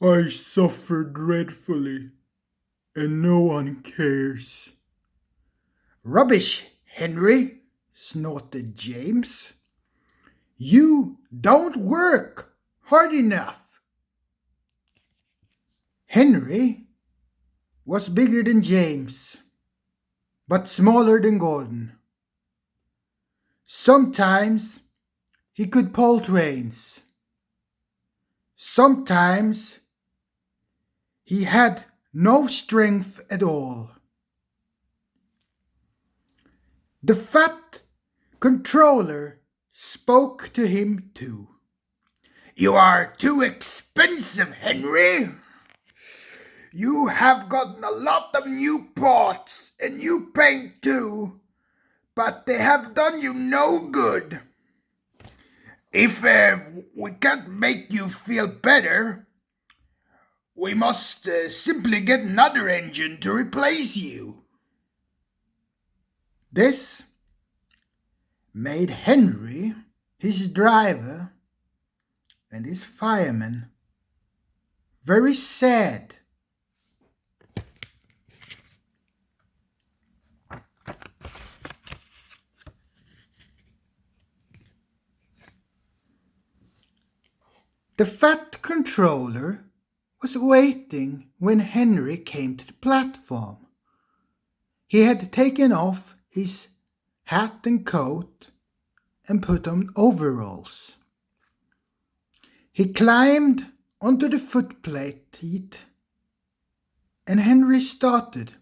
I suffer dreadfully, and no one cares. Rubbish, Henry, snorted James. You don't work hard enough. Henry was bigger than James, but smaller than Gordon. Sometimes he could pull trains. Sometimes he had no strength at all. The fat controller spoke to him too. You are too expensive, Henry. You have gotten a lot of new pots and new paint too, but they have done you no good. If we can't make you feel better, we must simply get another engine to replace you. This made Henry, his driver, and his fireman very sad. The fat controller was waiting when Henry came to the platform. He had taken off his hat and coat and put on overalls. He climbed onto the footplate and Henry started.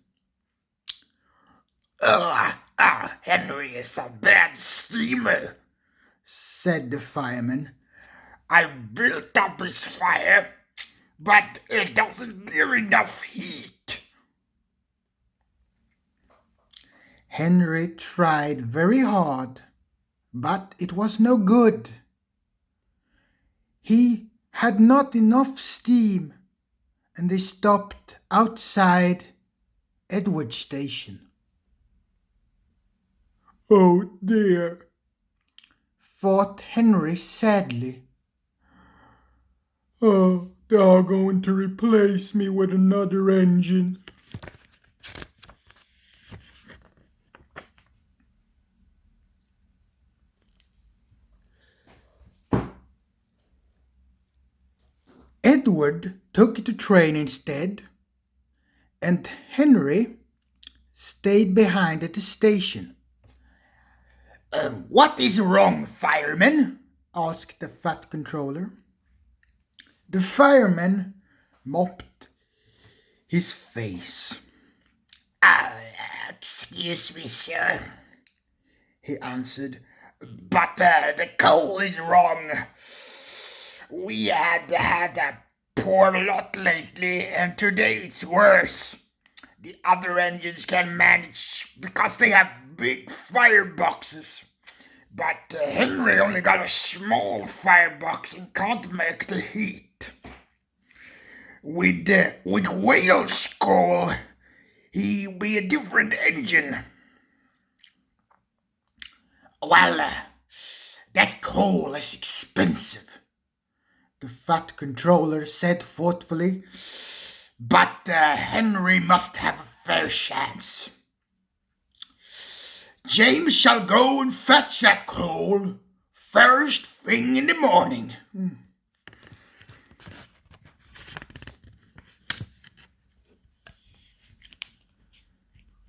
Henry is a bad steamer, said the fireman. I built up his fire, but it doesn't give enough heat. Henry tried very hard, but it was no good. He had not enough steam, and they stopped outside Edward Station. Oh dear, thought Henry sadly. Oh, they are going to replace me with another engine. Edward took the train instead, and Henry stayed behind at the station. What is wrong, fireman? Asked the fat controller. The fireman mopped his face. Excuse me, sir, he answered, but the coal is wrong. We had a poor lot lately, and today it's worse. The other engines can manage because they have big fireboxes. But Henry only got a small firebox and can't make the heat. With Wales coal, he'll be a different engine. Well, that coal is expensive, the fat controller said thoughtfully. But Henry must have a fair chance. James shall go and fetch that coal first thing in the morning.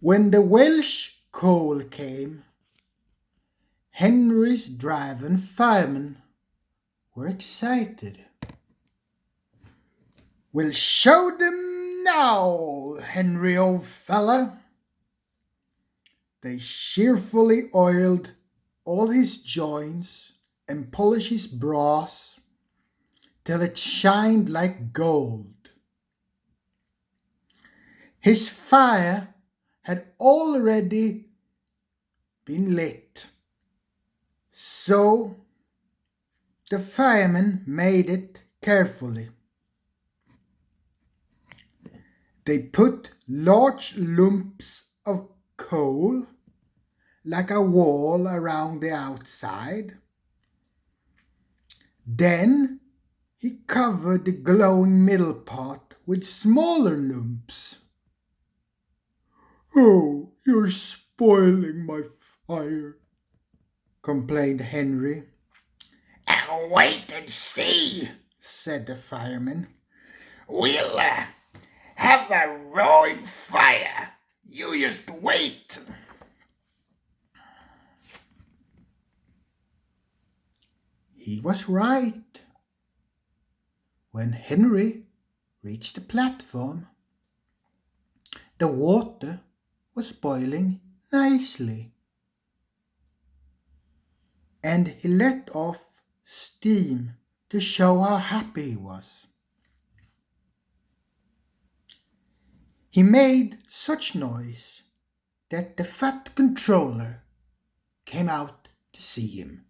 When the Welsh coal came, Henry's driver and fireman were excited. We'll show them now, Henry, old fella. They cheerfully oiled all his joints and polished his brass till it shined like gold. His fire had already been lit, so the firemen made it carefully. They put large lumps of coal like a wall around the outside. Then He covered the glowing middle part with smaller lumps. Oh, you're spoiling my fire, complained Henry. Wait and see, said the fireman. We'll have a roaring fire. You just wait. He was right. When Henry reached the platform, the water was boiling nicely, and he let off steam to show how happy he was. He made such noise that the fat controller came out to see him.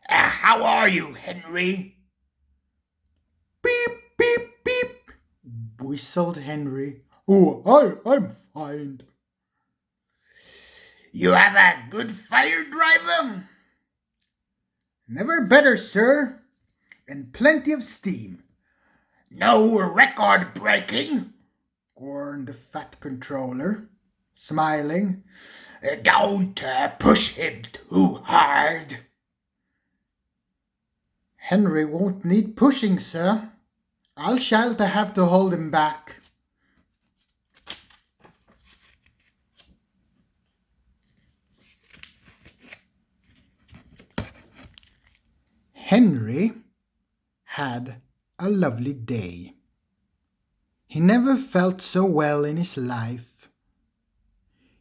How are you, Henry? Beep, beep, beep, whistled Henry. Oh, I'm fine. You have a good fire driver? Never better, sir, and plenty of steam. No record breaking? Warned the fat controller, smiling. Don't push him too hard. Henry won't need pushing, sir. I'll shelter have to hold him back. Henry had a lovely day. He never felt so well in his life.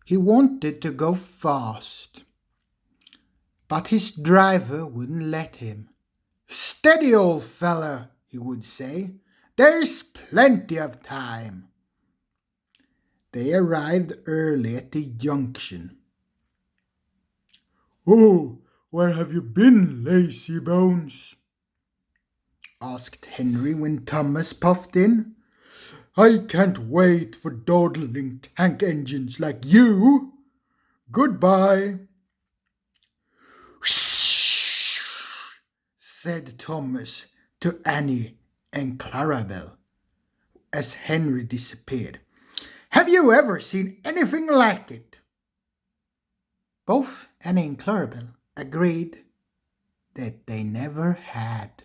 He wanted to go fast, but his driver wouldn't let him. "Steady, old fella," he would say. "There's plenty of time." They arrived early at the junction. Oh, where have you been, lazy bones? asked Henry when Thomas puffed in. I can't wait for dawdling tank engines like you. Goodbye. Said Thomas to Annie and Clarabelle as Henry disappeared. "Have you ever seen anything like it?" Both Annie and Clarabelle agreed that they never had.